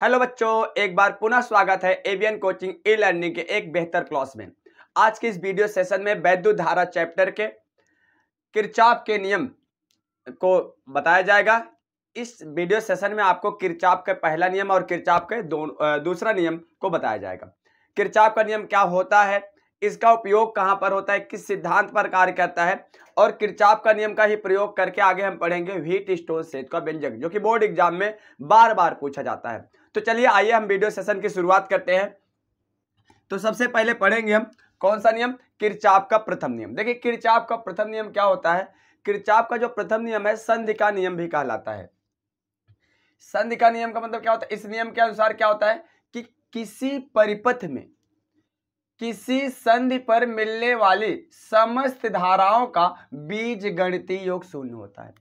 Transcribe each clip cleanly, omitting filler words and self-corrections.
Hello बच्चों, एक बार पुनः स्वागत है एवियन कोचिंग ई लर्निंग के एक बेहतर क्लास में। आज के इस वीडियो सेशन में वैद्युत धारा चैप्टर के किरचॉफ के नियम को बताया जाएगा। इस वीडियो सेशन में आपको किरचॉफ का पहला नियम और किरचॉफ के दूसरा नियम को बताया जाएगा। किरचॉफ का नियम क्या होता है, इसका उपयोग कहाँ पर होता है, किस सिद्धांत पर कार्य करता है, और किरचॉफ का नियम का ही प्रयोग करके आगे हम पढ़ेंगे व्हीटस्टोन सेतु का व्यंजक, जो कि बोर्ड एग्जाम में बार बार पूछा जाता है। तो चलिए आइए हम वीडियो सेशन की शुरुआत करते हैं। तो सबसे पहले पढ़ेंगे हम कौन सा नियम, किरचॉफ का प्रथम नियम। देखिए किरचॉफ का प्रथम नियम क्या होता है। किरचॉफ का जो प्रथम नियम है संधि का नियम भी कहलाता है। संधि का नियम का मतलब क्या होता है, इस नियम के अनुसार क्या होता है कि किसी परिपथ में किसी संधि पर मिलने वाली समस्त धाराओं का बीजगणितीय योग शून्य होता है।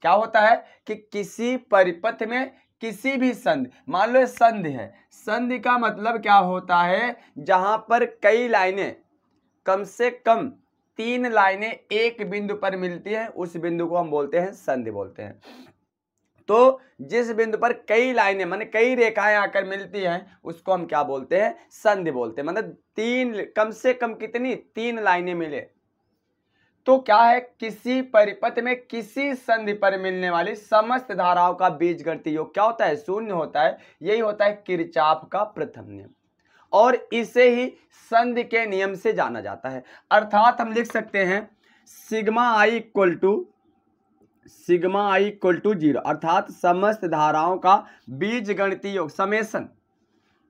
क्या होता है कि किसी परिपथ में किसी भी संधि, मान लो संधि है, संधि का मतलब क्या होता है, जहां पर कई लाइनें, कम से कम 3 लाइनें एक बिंदु पर मिलती है, उस बिंदु को हम बोलते हैं संधि बोलते हैं। तो जिस बिंदु पर कई लाइनें माने कई रेखाएं आकर मिलती हैं, उसको हम क्या बोलते हैं, संधि बोलते हैं। मतलब 3, कम से कम कितनी, 3 लाइनें मिले तो क्या है, किसी परिपथ में किसी संधि पर मिलने वाली समस्त धाराओं का बीजगणितीय योग क्या होता है, शून्य होता है। यही होता है किरचॉफ का प्रथम नियम, और इसे ही संधि के नियम से जाना जाता है। अर्थात हम लिख सकते हैं सिग्मा आई इक्वल टू 0, अर्थात समस्त धाराओं का बीजगणितीय योग, समेशन,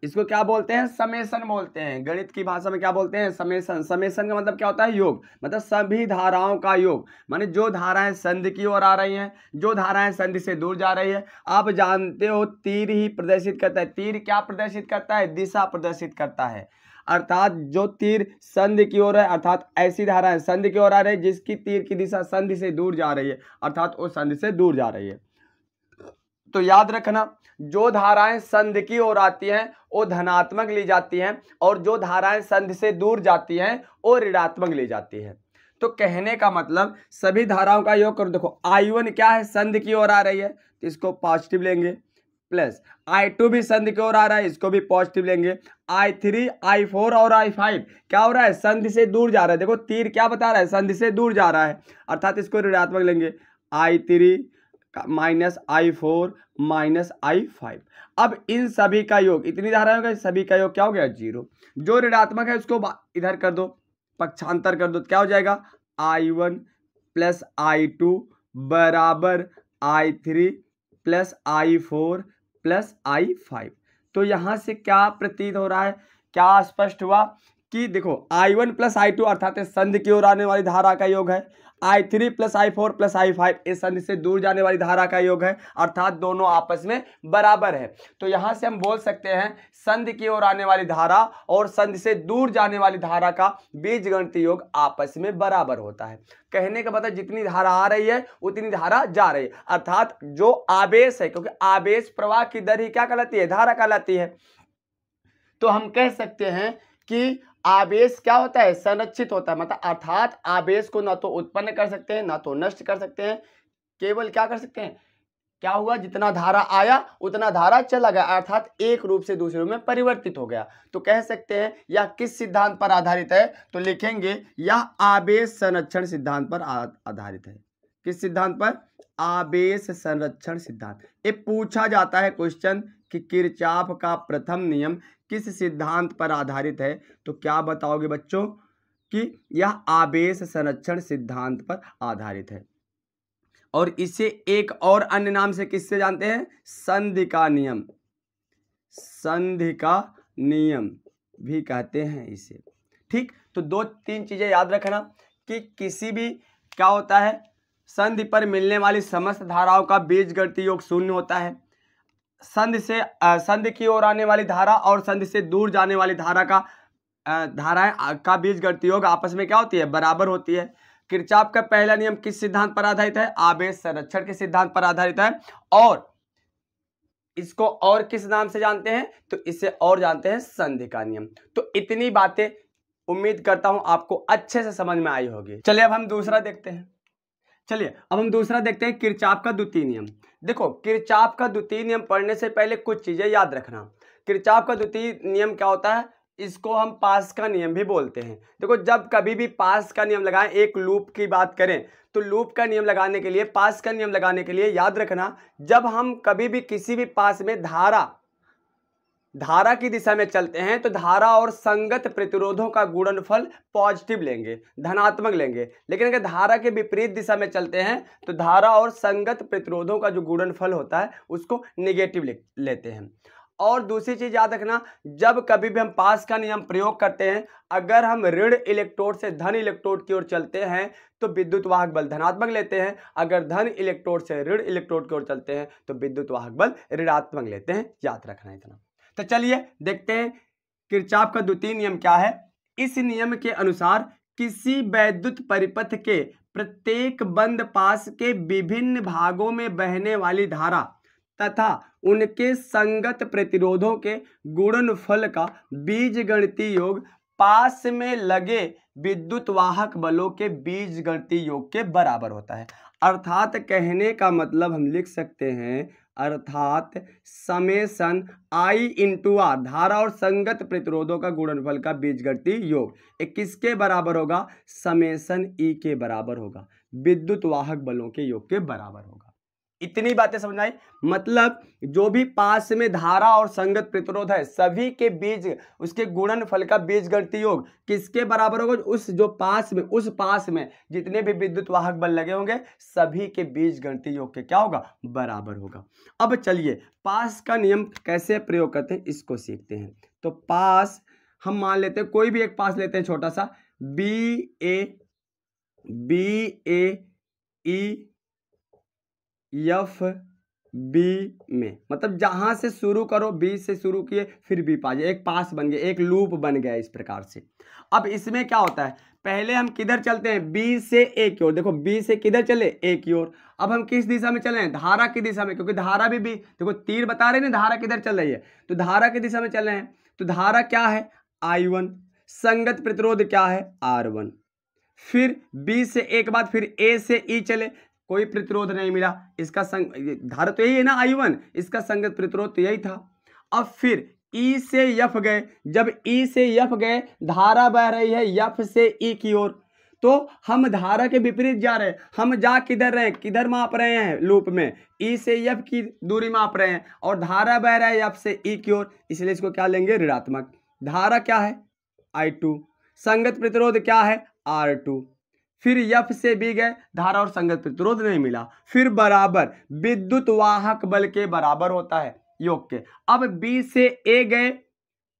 इसको क्या बोलते हैं, समेशन बोलते हैं। गणित की भाषा में क्या बोलते हैं, समेशन। समेशन का मतलब क्या होता है, योग, मतलब सभी धाराओं का योग, माने जो धाराएं संधि की ओर आ रही हैं, जो धाराएं संधि से दूर जा रही है। आप जानते हो तीर ही प्रदर्शित करता है, तीर क्या प्रदर्शित करता है, दिशा प्रदर्शित करता है। अर्थात जो तीर संधि की ओर है, अर्थात ऐसी धाराएं संधि की ओर आ रही है जिसकी तीर की दिशा संधि से दूर जा रही है, अर्थात वो संधि से दूर जा रही है। तो याद रखना, जो धाराएं संधि की ओर आती हैं वो धनात्मक ली जाती हैं, और जो धाराएं संधि से दूर जाती हैं वो ऋणात्मक ली जाती है। तो कहने का मतलब सभी धाराओं का योग करो। देखो I1 क्या है, संधि की ओर आ रही है तो इसको पॉजिटिव लेंगे, प्लस I2 भी संधि की ओर आ रहा है, इसको भी पॉजिटिव लेंगे। I3, I4 और I5 क्या हो रहा है, संधि से दूर जा रहा है। देखो तीर क्या बता रहा है, संधि से दूर जा रहा है, अर्थात इसको ऋणात्मक लेंगे। I3 minus I4 minus I5। अब इन सभी का योग, इतनी धाराएं का सभी का योग क्या हो गया, 0। जो ऋणात्मक है उसको इधर कर दो, पक्षांतर कर दो, क्या हो जाएगा, I1 प्लस I2 बराबर I3 plus I4 plus I5। तो यहां से क्या प्रतीत हो रहा है, क्या स्पष्ट हुआ कि देखो I1 प्लस I2 अर्थात संधि की ओर आने वाली धारा का योग है, I3 plus I4 plus I5 इस संधि से दूर जाने वाली धारा का योग है, अर्थात दोनों आपस में बराबर है। तो यहां से हम बोल सकते हैं संधि की ओर आने वाली धारा और संधि से दूर जाने वाली धारा का बीजगणितीय योग आपस में बराबर होता है। कहने का मतलब जितनी धारा आ रही है उतनी धारा जा रही है, अर्थात जो आवेश है, क्योंकि आवेश प्रवाह की दर ही क्या कहलाती है, धारा कहलाती है। तो हम कह सकते हैं कि आवेश क्या होता है, संरक्षित होता है, मतलब अर्थात आवेश को ना तो उत्पन्न कर सकते हैं ना तो नष्ट कर सकते हैं, केवल क्या कर सकते हैं, क्या हुआ, जितना धारा आया उतना धारा चला गया, अर्थात एक रूप से दूसरे रूप में परिवर्तित हो गया। तो कह सकते हैं यह किस सिद्धांत पर आधारित है, तो लिखेंगे यह आवेश संरक्षण सिद्धांत पर आधारित है। किस सिद्धांत पर, आवेश संरक्षण सिद्धांत। ये पूछा जाता है क्वेश्चन कि किरचॉफ का प्रथम नियम किस सिद्धांत पर आधारित है, तो क्या बताओगे बच्चों कि यह आवेश संरक्षण सिद्धांत पर आधारित है। और इसे एक और अन्य नाम से किससे जानते हैं, संधि का नियम, संधि का नियम भी कहते हैं इसे। ठीक, तो 2-3 चीजें याद रखना कि किसी भी क्या होता है, संधि पर मिलने वाली समस्त धाराओं का बीजगणितीय योग शून्य होता है। संधि की ओर आने वाली धारा और संधि से दूर जाने वाली धारा का धाराएं का बीजगणितीय योग आपस में क्या होती है, बराबर होती है। किरचॉफ का पहला नियम किस सिद्धांत पर आधारित है, आवेश संरक्षण के सिद्धांत पर आधारित है। और इसको और किस नाम से जानते हैं, तो इसे और जानते हैं संधि का नियम। तो इतनी बातें उम्मीद करता हूं आपको अच्छे से समझ में आई होगी। चलिए अब हम दूसरा देखते हैं। किरचॉफ का द्वितीय नियम। देखो किरचॉफ का द्वितीय नियम पढ़ने से पहले कुछ चीजें याद रखना। किरचॉफ का द्वितीय नियम क्या होता है, इसको हम पास का नियम भी बोलते हैं। देखो जब कभी भी पास का नियम लगाएं, एक लूप की बात करें तो लूप का नियम लगाने के लिए, पास का नियम लगाने के लिए याद रखना, जब हम कभी भी किसी भी पास में धारा की दिशा में चलते हैं तो धारा और संगत प्रतिरोधों का गुणनफल पॉजिटिव लेंगे, धनात्मक लेंगे। लेकिन अगर धारा के विपरीत दिशा में चलते हैं तो धारा और संगत प्रतिरोधों का जो गुणनफल होता है उसको नेगेटिव लेते हैं। और दूसरी चीज याद रखना, जब कभी भी हम पास का नियम प्रयोग करते हैं, अगर हम ऋण इलेक्ट्रोड से धन इलेक्ट्रोड की ओर चलते हैं तो विद्युत वाहक बल धनात्मक लेते हैं, अगर धन इलेक्ट्रोड से ऋण इलेक्ट्रोड की ओर चलते हैं तो विद्युत वाहक बल ऋणात्मक लेते हैं। याद रखना इतना। तो चलिए देखते हैं किरचॉफ का द्वितीय नियम क्या है। इस नियम के अनुसार किसी वैद्युत परिपथ के प्रत्येक बंद पास के विभिन्न भागों में बहने वाली धारा तथा उनके संगत प्रतिरोधों के गुणनफल का बीजगणितीय योग पास में लगे विद्युत वाहक बलों के बीजगणितीय योग के बराबर होता है। अर्थात कहने का मतलब हम लिख सकते हैं, अर्थात समेसन आई इंटू आर, धारा और संगत प्रतिरोधों का गुणनफल का बीजगणितीय योग एक किसके बराबर होगा, समेसन ई के बराबर होगा, विद्युत वाहक बलों के योग के बराबर होगा। इतनी बातें समझ आई। मतलब जो भी पास में धारा और संगत प्रतिरोध है सभी के बीज उसके गुणनफल का बीजगणितीय योग किसके बराबर होगा, उस पास में जितने भी विद्युत वाहक बल लगे होंगे सभी के बीजगणितीय योग के क्या होगा, बराबर होगा। अब चलिए पास का नियम कैसे प्रयोग करते हैं इसको सीखते हैं। तो पास हम मान लेते हैं, कोई भी एक पास लेते हैं छोटा सा, बी ए ई एफ बी में, मतलब जहां से शुरू करो, बी से शुरू किए फिर बी पा जाए, एक पास बन गया, एक लूप बन गया इस प्रकार से। अब इसमें क्या होता है, पहले हम किधर चलते हैं, बी से ए की ओर। देखो बी से किधर चले, ए की ओर। अब हम किस दिशा में चले हैं, धारा की दिशा में, क्योंकि धारा भी देखो तीर बता रहे हैं ना धारा किधर चल रही है, तो धारा की दिशा में चल रहे हैं। तो धारा क्या है, I1, संगत प्रतिरोध क्या है, R1। फिर बी से एक बाद फिर ए से ई चले, कोई प्रतिरोध नहीं मिला, इसका धारा तो यही है ना I1, इसका संगत प्रतिरोध तो यही था। अब फिर ई से यफ गए, जब ई से यफ गए धारा बह रही है यफ से ई की ओर, तो हम धारा के विपरीत जा रहे हैं। हम जा किधर रहे हैं, किधर माप रहे हैं लूप में, ई से यफ की दूरी माप रहे हैं और धारा बह रहा है यफ से ई की ओर, इसलिए इसको क्या लेंगे, ऋणात्मक। धारा क्या है, I2, संगत प्रतिरोध क्या है, R2। फिर यफ से बी गए, धारा और संगत प्रतिरोध नहीं मिला, फिर बराबर विद्युत वाहक बल के बराबर होता है योग के। अब बी से ए गए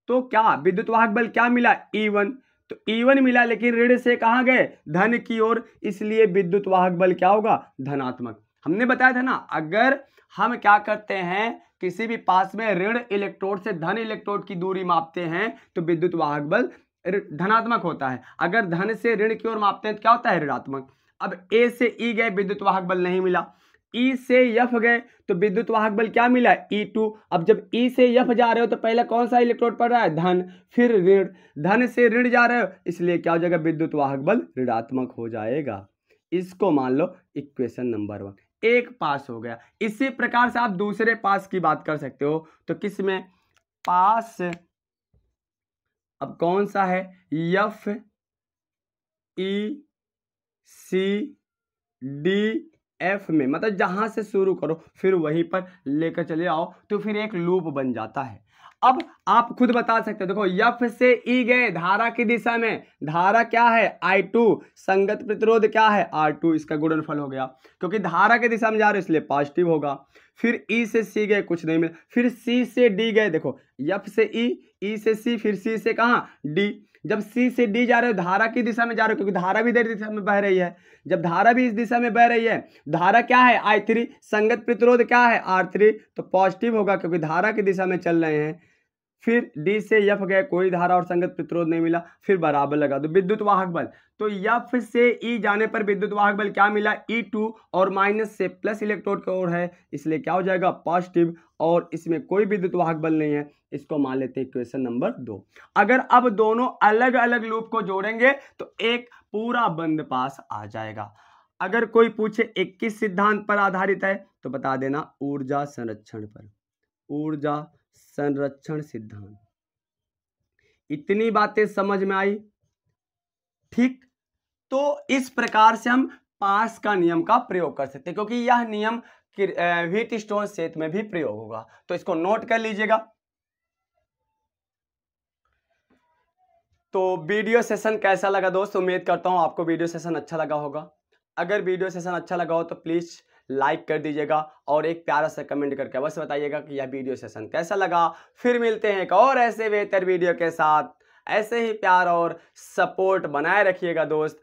तो क्या विद्युत वाहक बल क्या मिला, E1, तो E1 मिला, लेकिन ऋण से कहां गए, धन की ओर, इसलिए विद्युत वाहक बल क्या होगा, धनात्मक। हमने बताया था ना, अगर हम क्या करते हैं किसी भी पास में ऋण इलेक्ट्रोड से धन इलेक्ट्रोड की दूरी मापते हैं तो विद्युत वाहक बल धनात्मक होता है, अगर धन से ऋण की ओर मापते हैं तो क्या होता है, ऋणात्मक। अब ए से ई गए, विद्युत वाहक बल नहीं मिला, ई से यफ गए तो विद्युत वाहक बल क्या मिला, E2। अब जब ई से यफ जा रहे हो तो पहले कौन सा इलेक्ट्रोड पड़ रहा है, धन, फिर ऋण, धन से ऋण जा रहे हो इसलिए क्या हो जाएगा, विद्युत वाहक बल ऋणात्मक हो जाएगा। इसको मान लो इक्वेशन नंबर 1, एक पास हो गया। इसी प्रकार से आप दूसरे पास की बात कर सकते हो। तो किसमें, पास अब कौन सा है, F E C D F में, मतलब जहां से शुरू करो फिर वहीं पर लेकर चले आओ तो फिर एक लूप बन जाता है। अब आप खुद बता सकते हो, देखो एफ से ई गए धारा की दिशा में, धारा क्या है, I2, संगत प्रतिरोध क्या है, R2, इसका गुणनफल हो गया, क्योंकि धारा की दिशा में जा रहे हो इसलिए पॉजिटिव होगा। फिर ई से सी गए, कुछ नहीं मिला, फिर सी से डी गए, देखो एफ से ई से सी, फिर सी से कहाँ, डी। जब सी से डी जा रहे हो धारा की दिशा में जा रहे हो, क्योंकि धारा भी इधर दिशा में बह रही है, जब धारा भी इस दिशा में बह रही है, धारा क्या है, I3, संगत प्रतिरोध क्या है, R3, तो पॉजिटिव होगा क्योंकि धारा की दिशा में चल रहे हैं। फिर डी से एफ गए, कोई धारा और संगत प्रतिरोध नहीं मिला, फिर बराबर लगा दो विद्युत वाहक बल। तो एफ से ई जाने पर विद्युत वाहक बल क्या मिला, E2, और माइनस से प्लस इलेक्ट्रोड की ओर है इसलिए क्या हो जाएगा, पॉजिटिव, और इसमें कोई विद्युत वाहक बल नहीं है, इसको मान लेते हैं इक्वेशन नंबर 2। अगर अब दोनों अलग अलग लूप को जोड़ेंगे तो एक पूरा बंद पास आ जाएगा। अगर कोई पूछे 21 सिद्धांत पर आधारित है तो बता देना ऊर्जा संरक्षण पर, ऊर्जा संरक्षण सिद्धांत। इतनी बातें समझ में आई? ठीक, तो इस प्रकार से हम पास का नियम का प्रयोग कर सकते हैं, क्योंकि यह नियम व्हीटस्टोन सेट में भी प्रयोग होगा, तो इसको नोट कर लीजिएगा। तो वीडियो सेशन कैसा लगा दोस्त? उम्मीद करता हूं आपको वीडियो सेशन अच्छा लगा होगा। अगर वीडियो सेशन अच्छा लगा हो तो प्लीज लाइक कर दीजिएगा और एक प्यारा सा कमेंट करके अवश्य बताइएगा कि यह वीडियो सेशन कैसा लगा। फिर मिलते हैं एक और ऐसे बेहतर वीडियो के साथ। ऐसे ही प्यार और सपोर्ट बनाए रखिएगा दोस्त।